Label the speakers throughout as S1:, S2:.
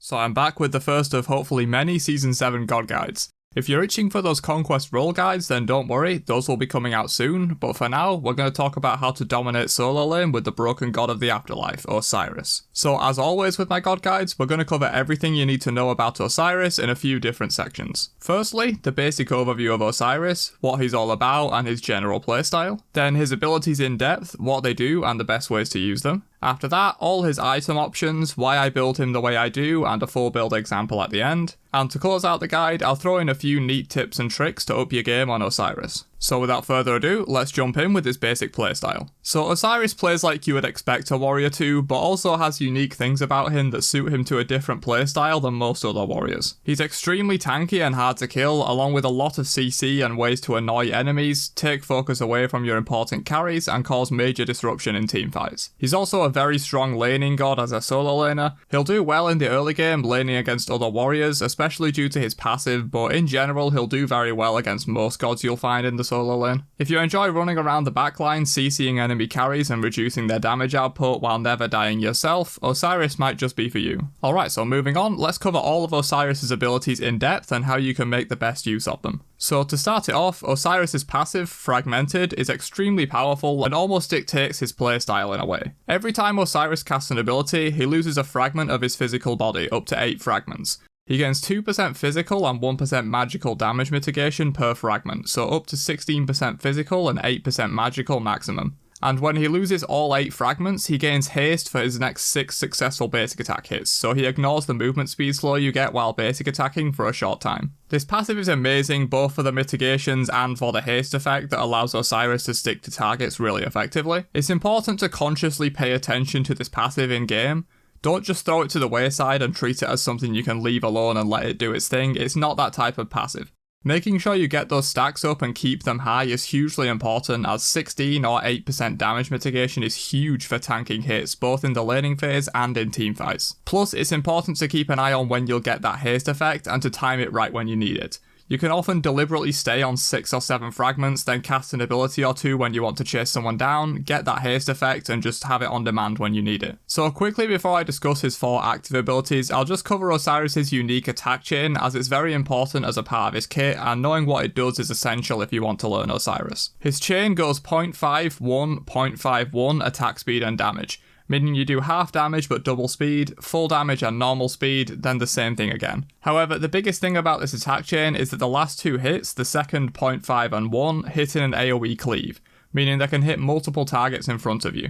S1: So I'm back with the first of hopefully many Season 7 God Guides. If you're itching for those Conquest role guides, then don't worry, those will be coming out soon, but for now, we're going to talk about how to dominate solo lane with the broken god of the afterlife, Osiris. So as always with my god guides, we're going to cover everything you need to know about Osiris in a few different sections. Firstly, the basic overview of Osiris, what he's all about and his general playstyle. Then his abilities in depth, what they do and the best ways to use them. After that, all his item options, why I build him the way I do, and a full build example at the end. And to close out the guide, I'll throw in a few neat tips and tricks to up your game on Osiris. So without further ado, let's jump in with his basic playstyle. So Osiris plays like you would expect a warrior to, but also has unique things about him that suit him to a different playstyle than most other warriors. He's extremely tanky and hard to kill, along with a lot of CC and ways to annoy enemies, take focus away from your important carries, and cause major disruption in teamfights. He's also a very strong laning god as a solo laner. He'll do well in the early game laning against other warriors, especially due to his passive, but in general he'll do very well against most gods you'll find in the solo lane. If you enjoy running around the backline, CCing enemy carries and reducing their damage output while never dying yourself, Osiris might just be for you. Alright, so moving on, let's cover all of Osiris's abilities in depth and how you can make the best use of them. So to start it off, Osiris's passive, Fragmented, is extremely powerful and almost dictates his playstyle in a way. Every time Osiris casts an ability, he loses a fragment of his physical body, up to 8 fragments. He gains 2% physical and 1% magical damage mitigation per fragment, so up to 16% physical and 8% magical maximum. And when he loses all 8 fragments, he gains haste for his next 6 successful basic attack hits, so he ignores the movement speed slow you get while basic attacking for a short time. This passive is amazing both for the mitigations and for the haste effect that allows Osiris to stick to targets really effectively. It's important to consciously pay attention to this passive in game. Don't just throw it to the wayside and treat it as something you can leave alone and let it do its thing. It's not that type of passive. Making sure you get those stacks up and keep them high is hugely important, as 16 or 8% damage mitigation is huge for tanking hits both in the laning phase and in teamfights. Plus, it's important to keep an eye on when you'll get that haste effect and to time it right when you need it. You can often deliberately stay on 6 or 7 fragments, then cast an ability or two when you want to chase someone down, get that haste effect, and just have it on demand when you need it. So quickly before I discuss his 4 active abilities, I'll just cover Osiris's unique attack chain, as it's very important as a part of his kit, and knowing what it does is essential if you want to learn Osiris. His chain goes 0.51, 0.51 attack speed and damage, meaning you do half damage but double speed, full damage and normal speed, then the same thing again. However, the biggest thing about this attack chain is that the last 2 hits, the second 0.5 and 1, hit in an AoE cleave, meaning they can hit multiple targets in front of you.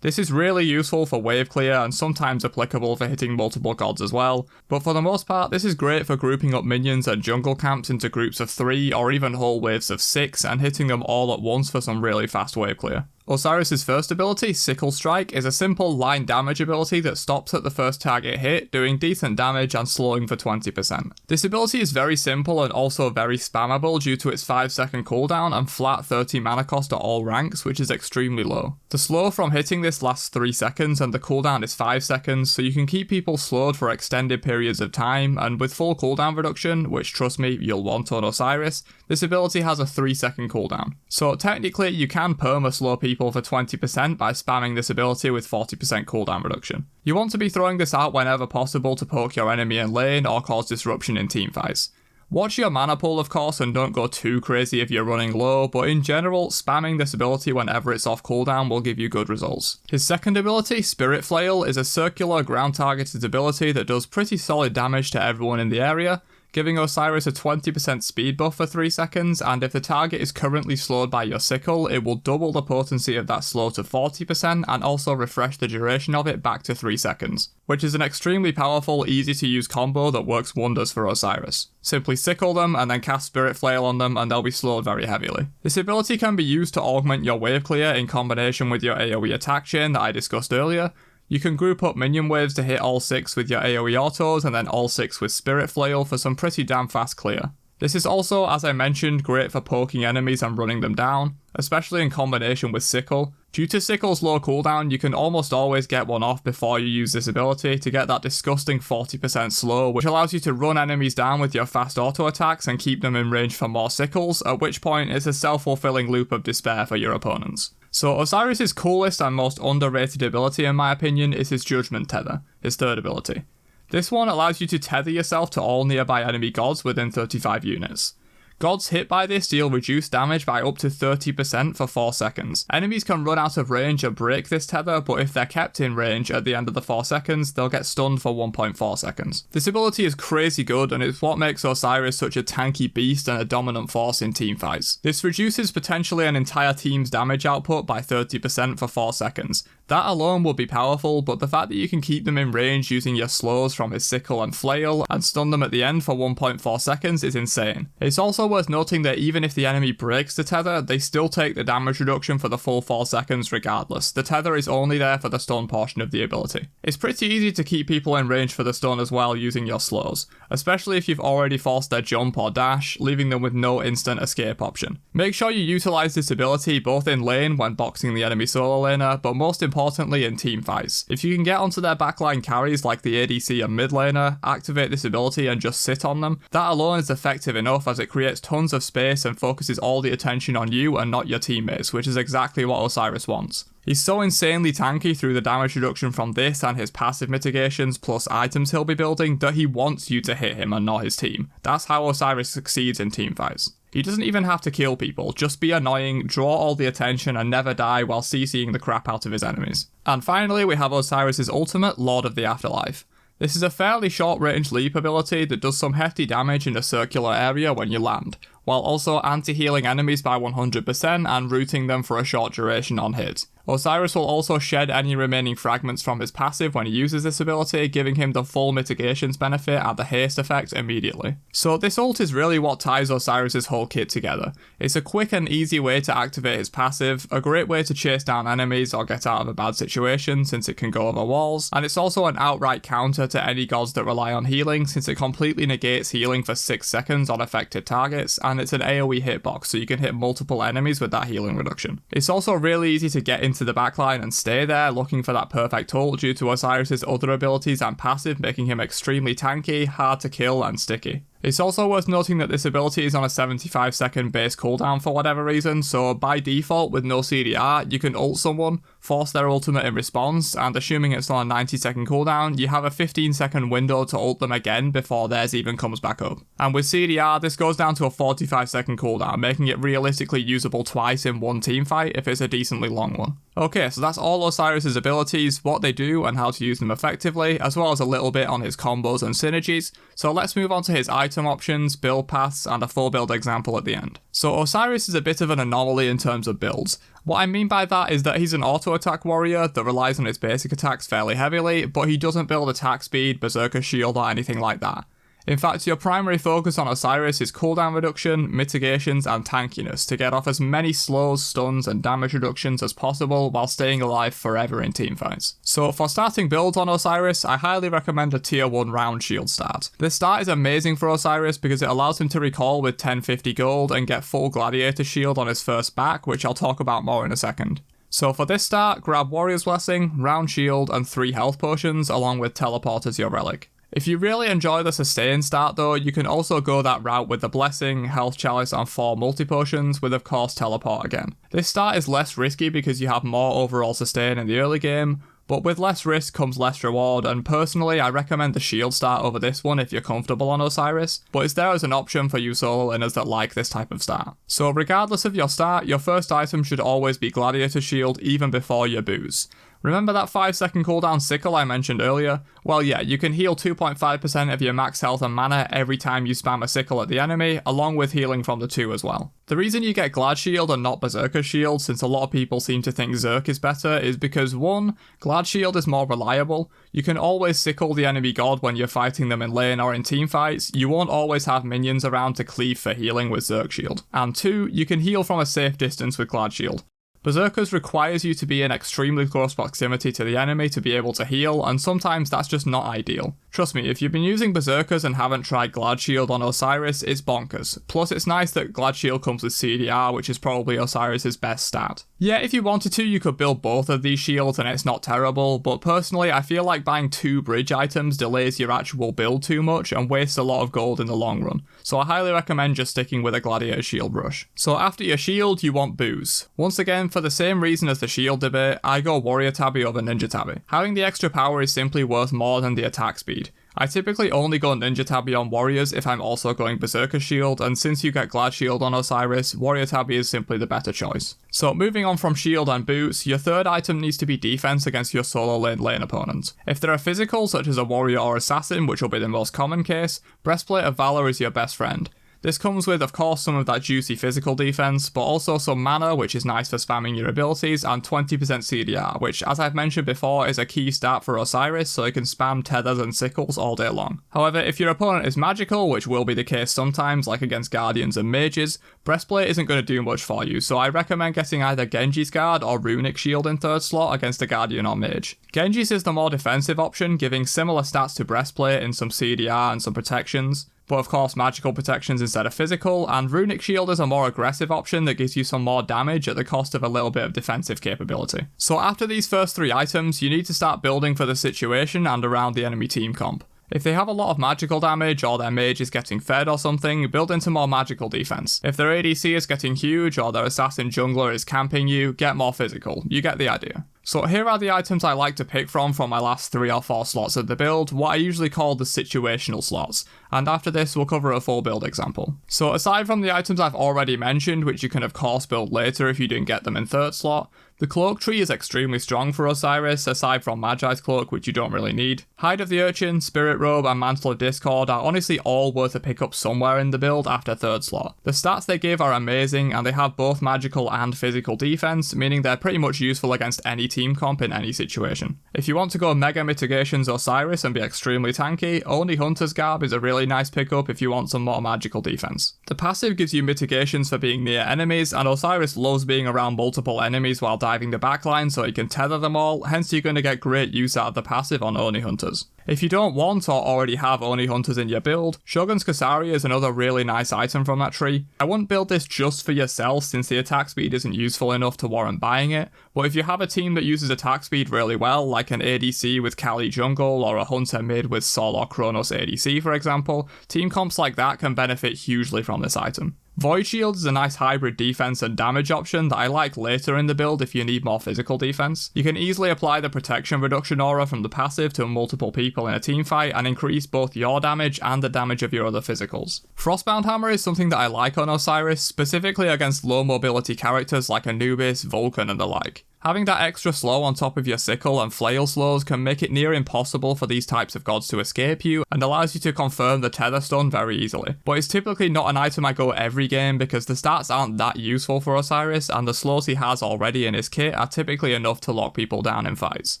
S1: This is really useful for wave clear and sometimes applicable for hitting multiple gods as well, but for the most part this is great for grouping up minions and jungle camps into groups of 3 or even whole waves of 6 and hitting them all at once for some really fast wave clear. Osiris's first ability, Sickle Strike, is a simple line damage ability that stops at the first target hit, doing decent damage and slowing for 20%. This ability is very simple and also very spammable due to its 5-second cooldown and flat 30 mana cost at all ranks, which is extremely low. The slow from hitting this lasts 3 seconds and the cooldown is 5 seconds, so you can keep people slowed for extended periods of time, and with full cooldown reduction, which trust me, you'll want on Osiris, this ability has a 3-second cooldown. So technically you can perma slow people for 20% by spamming this ability with 40% cooldown reduction. You want to be throwing this out whenever possible to poke your enemy in lane or cause disruption in teamfights. Watch your mana pool of course and don't go too crazy if you're running low, but in general, spamming this ability whenever it's off cooldown will give you good results. His second ability, Spirit Flail, is a circular ground targeted ability that does pretty solid damage to everyone in the area, giving Osiris a 20% speed buff for 3 seconds, and if the target is currently slowed by your sickle, it will double the potency of that slow to 40% and also refresh the duration of it back to 3 seconds, which is an extremely powerful, easy to use combo that works wonders for Osiris. Simply sickle them and then cast Spirit Flail on them and they'll be slowed very heavily. This ability can be used to augment your wave clear in combination with your AoE attack chain that I discussed earlier. You can group up minion waves to hit all 6 with your AoE autos and then all 6 with Spirit Flail for some pretty damn fast clear. This is also, as I mentioned, great for poking enemies and running them down, especially in combination with Sickle. Due to Sickle's low cooldown, you can almost always get one off before you use this ability to get that disgusting 40% slow, which allows you to run enemies down with your fast auto attacks and keep them in range for more Sickles, at which point it's a self-fulfilling loop of despair for your opponents. So Osiris's coolest and most underrated ability in my opinion is his Judgment Tether, his third ability. This one allows you to tether yourself to all nearby enemy gods within 35 units. Gods hit by this deal reduced damage by up to 30% for 4 seconds. Enemies can run out of range and break this tether, but if they're kept in range at the end of the 4 seconds, they'll get stunned for 1.4 seconds. This ability is crazy good, and it's what makes Osiris such a tanky beast and a dominant force in teamfights. This reduces potentially an entire team's damage output by 30% for 4 seconds. That alone would be powerful, but the fact that you can keep them in range using your slows from his sickle and flail and stun them at the end for 1.4 seconds is insane. It's also worth noting that even if the enemy breaks the tether, they still take the damage reduction for the full 4 seconds regardless. The tether is only there for the stun portion of the ability. It's pretty easy to keep people in range for the stun as well using your slows, especially if you've already forced their jump or dash, leaving them with no instant escape option. Make sure you utilize this ability both in lane when boxing the enemy solo laner, but most importantly in team fights. If you can get onto their backline carries like the ADC and mid laner, activate this ability and just sit on them, that alone is effective enough as it creates tons of space and focuses all the attention on you and not your teammates, which is exactly what Osiris wants. He's so insanely tanky through the damage reduction from this and his passive mitigations plus items he'll be building that he wants you to hit him and not his team. That's how Osiris succeeds in teamfights. He doesn't even have to kill people, just be annoying, draw all the attention and never die while CCing the crap out of his enemies. And finally we have Osiris' ultimate, Lord of the Afterlife. This is a fairly short range leap ability that does some hefty damage in a circular area when you land, while also anti-healing enemies by 100% and rooting them for a short duration on hit. Osiris will also shed any remaining fragments from his passive when he uses this ability, giving him the full mitigations benefit and the haste effect immediately. So this ult is really what ties Osiris' whole kit together. It's a quick and easy way to activate his passive, a great way to chase down enemies or get out of a bad situation since it can go over walls, and it's also an outright counter to any gods that rely on healing since it completely negates healing for 6 seconds on affected targets, and it's an AoE hitbox so you can hit multiple enemies with that healing reduction. It's also really easy to get into the backline and stay there looking for that perfect ult due to Osiris' other abilities and passive making him extremely tanky, hard to kill and sticky. It's also worth noting that this ability is on a 75 second base cooldown for whatever reason, so by default with no CDR, you can ult someone, force their ultimate in response, and assuming it's on a 90 second cooldown, you have a 15 second window to ult them again before theirs even comes back up. And with CDR, this goes down to a 45 second cooldown, making it realistically usable twice in one teamfight if it's a decently long one. Okay, so that's all Osiris' abilities, what they do and how to use them effectively, as well as a little bit on his combos and synergies, so let's move on to his item options, build paths, and a full build example at the end. So Osiris is a bit of an anomaly in terms of builds. What I mean by that is that he's an auto attack warrior that relies on his basic attacks fairly heavily, but he doesn't build attack speed, berserker shield or anything like that. In fact, your primary focus on Osiris is cooldown reduction, mitigations, and tankiness to get off as many slows, stuns, and damage reductions as possible while staying alive forever in teamfights. So for starting builds on Osiris, I highly recommend a tier 1 round shield start. This start is amazing for Osiris because it allows him to recall with 1050 gold and get full gladiator shield on his first back, which I'll talk about more in a second. So for this start, grab Warrior's Blessing, round shield, and 3 health potions along with teleport as your relic. If you really enjoy the sustain start though, you can also go that route with the Blessing, Health Chalice and 4 multi-potions with of course teleport again. This start is less risky because you have more overall sustain in the early game, but with less risk comes less reward, and personally I recommend the shield start over this one if you're comfortable on Osiris, but it's there as an option for you solo laners that like this type of start. So regardless of your start, your first item should always be Gladiator Shield even before your booze. Remember that 5 second cooldown sickle I mentioned earlier? Well yeah, you can heal 2.5% of your max health and mana every time you spam a sickle at the enemy, along with healing from the 2 as well. The reason you get Glad Shield and not Berserker Shield, since a lot of people seem to think Zerk is better, is because 1, Glad Shield is more reliable. You can always sickle the enemy god when you're fighting them in lane or in teamfights, you won't always have minions around to cleave for healing with Zerk Shield. And 2, you can heal from a safe distance with Glad Shield. Berserkers requires you to be in extremely close proximity to the enemy to be able to heal, and sometimes that's just not ideal. Trust me, if you've been using Berserkers and haven't tried Glad Shield on Osiris, it's bonkers. Plus it's nice that Glad Shield comes with CDR, which is probably Osiris' best stat. Yeah, if you wanted to, you could build both of these shields and it's not terrible, but personally I feel like buying 2 bridge items delays your actual build too much and wastes a lot of gold in the long run, so I highly recommend just sticking with a Gladiator Shield rush. So after your shield, you want booze. Once again, for the same reason as the shield debate, I go Warrior Tabby over Ninja Tabby. Having the extra power is simply worth more than the attack speed. I typically only go Ninja Tabi on warriors if I'm also going Berserker Shield, and since you get Glad Shield on Osiris, Warrior Tabi is simply the better choice. So moving on from shield and boots, your third item needs to be defense against your solo lane opponent. If they're physical, such as a warrior or assassin, which will be the most common case, Breastplate of Valor is your best friend. This comes with, of course, some of that juicy physical defense, but also some mana, which is nice for spamming your abilities, and 20% CDR, which, as I've mentioned before, is a key stat for Osiris, so you can spam tethers and sickles all day long. However, if your opponent is magical, which will be the case sometimes, like against Guardians and Mages, Breastplate isn't going to do much for you, so I recommend getting either Genji's Guard or Runic Shield in third slot against a Guardian or Mage. Genji's is the more defensive option, giving similar stats to Breastplate in some CDR and some protections, but of course magical protections instead of physical, and Runic Shield is a more aggressive option that gives you some more damage at the cost of a little bit of defensive capability. So after these first three items, you need to start building for the situation and around the enemy team comp. If they have a lot of magical damage, or their mage is getting fed or something, build into more magical defense. If their ADC is getting huge, or their assassin jungler is camping you, get more physical. You get the idea. So here are the items I like to pick from my last 3 or 4 slots of the build, what I usually call the situational slots, and after this we'll cover a full build example. So aside from the items I've already mentioned, which you can of course build later if you didn't get them in third slot, the cloak tree is extremely strong for Osiris, aside from Magi's cloak, which you don't really need. Hide of the Urchin, Spirit Robe and Mantle of Discord are honestly all worth a pick up somewhere in the build after third slot. The stats they give are amazing, and they have both magical and physical defense, meaning they're pretty much useful against any team comp in any situation. If you want to go Mega Mitigations Osiris and be extremely tanky, Oni Hunter's Garb is a really nice pickup if you want some more magical defense. The passive gives you mitigations for being near enemies, and Osiris loves being around multiple enemies while diving the backline so he can tether them all, hence you're going to get great use out of the passive on Oni Hunters. If you don't want or already have Oni Hunters in your build, Shogun's Kasari is another really nice item from that tree. I wouldn't build this just for yourself since the attack speed isn't useful enough to warrant buying it, but if you have a team that uses attack speed really well, like an ADC with Kali Jungle or a Hunter mid with Sol or Kronos ADC for example, team comps like that can benefit hugely from this item. Void Shield is a nice hybrid defense and damage option that I like later in the build if you need more physical defense. You can easily apply the protection reduction aura from the passive to multiple people in a teamfight and increase both your damage and the damage of your other physicals. Frostbound Hammer is something that I like on Osiris, specifically against low mobility characters like Anubis, Vulcan and the like. Having that extra slow on top of your sickle and flail slows can make it near impossible for these types of gods to escape you, and allows you to confirm the tether stun very easily. But it's typically not an item I go every game because the stats aren't that useful for Osiris, and the slows he has already in his kit are typically enough to lock people down in fights.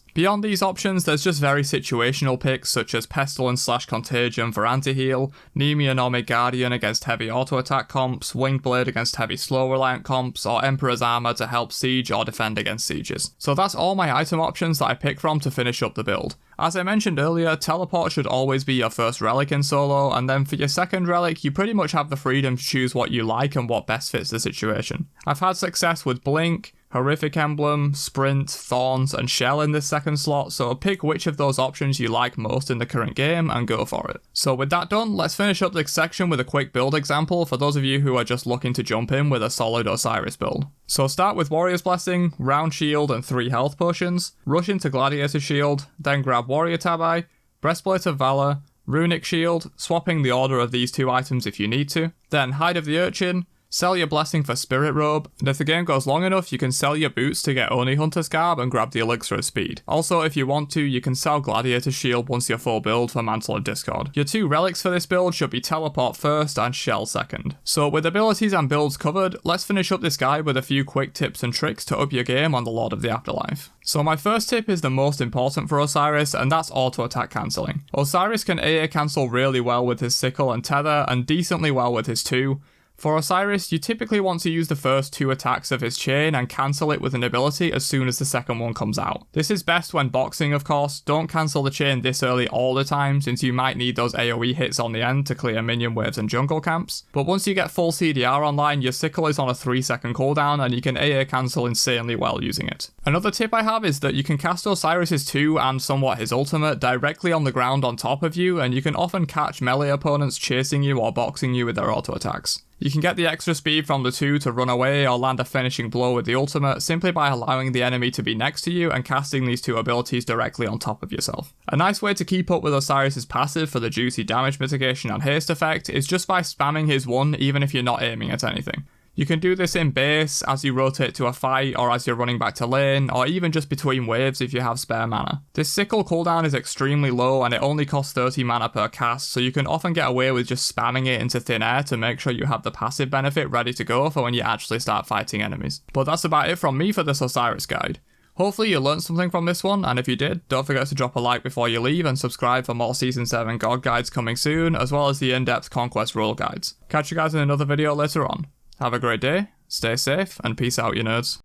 S1: Beyond these options, there's just very situational picks such as Pestilence / Contagion for anti-heal, Nemeonomic Guardian against heavy auto attack comps, Winged Blade against heavy slow reliant comps, or Emperor's Armor to help siege or defend against sieges. So that's all my item options that I pick from to finish up the build. As I mentioned earlier, Teleport should always be your first relic in solo, and then for your second relic, you pretty much have the freedom to choose what you like and what best fits the situation. I've had success with Blink, Horrific Emblem, Sprint, Thorns, and Shell in this second slot, so pick which of those options you like most in the current game and go for it. So with that done, let's finish up this section with a quick build example for those of you who are just looking to jump in with a solid Osiris build. So start with Warrior's Blessing, Round Shield and 3 health potions, rush into Gladiator Shield, then grab Warrior Tabi, Breastplate of Valor, Runic Shield, swapping the order of these 2 items if you need to, then Hide of the Urchin, sell your blessing for Spirit Robe, and if the game goes long enough, you can sell your boots to get Oni Hunter's Garb and grab the Elixir of Speed. Also, if you want to, you can sell Gladiator Shield once you're full build for Mantle of Discord. Your 2 relics for this build should be Teleport first and Shell second. So with abilities and builds covered, let's finish up this guide with a few quick tips and tricks to up your game on the Lord of the Afterlife. So my first tip is the most important for Osiris, and that's auto attack cancelling. Osiris can AA cancel really well with his sickle and tether, and decently well with his 2. For Osiris, you typically want to use the first 2 attacks of his chain and cancel it with an ability as soon as the second one comes out. This is best when boxing of course, don't cancel the chain this early all the time since you might need those AoE hits on the end to clear minion waves and jungle camps, but once you get full CDR online, your sickle is on a 3-second cooldown and you can AA cancel insanely well using it. Another tip I have is that you can cast Osiris's 2 and somewhat his ultimate directly on the ground on top of you, and you can often catch melee opponents chasing you or boxing you with their auto attacks. You can get the extra speed from the 2 to run away or land a finishing blow with the ultimate simply by allowing the enemy to be next to you and casting these 2 abilities directly on top of yourself. A nice way to keep up with Osiris' passive for the juicy damage mitigation and haste effect is just by spamming his 1 even if you're not aiming at anything. You can do this in base, as you rotate to a fight, or as you're running back to lane, or even just between waves if you have spare mana. This sickle cooldown is extremely low and it only costs 30 mana per cast, so you can often get away with just spamming it into thin air to make sure you have the passive benefit ready to go for when you actually start fighting enemies. But that's about it from me for this Osiris guide. Hopefully you learned something from this one, and if you did, don't forget to drop a like before you leave and subscribe for more Season 7 God guides coming soon, as well as the in-depth Conquest role guides. Catch you guys in another video later on. Have a great day, stay safe, and peace out, you nerds.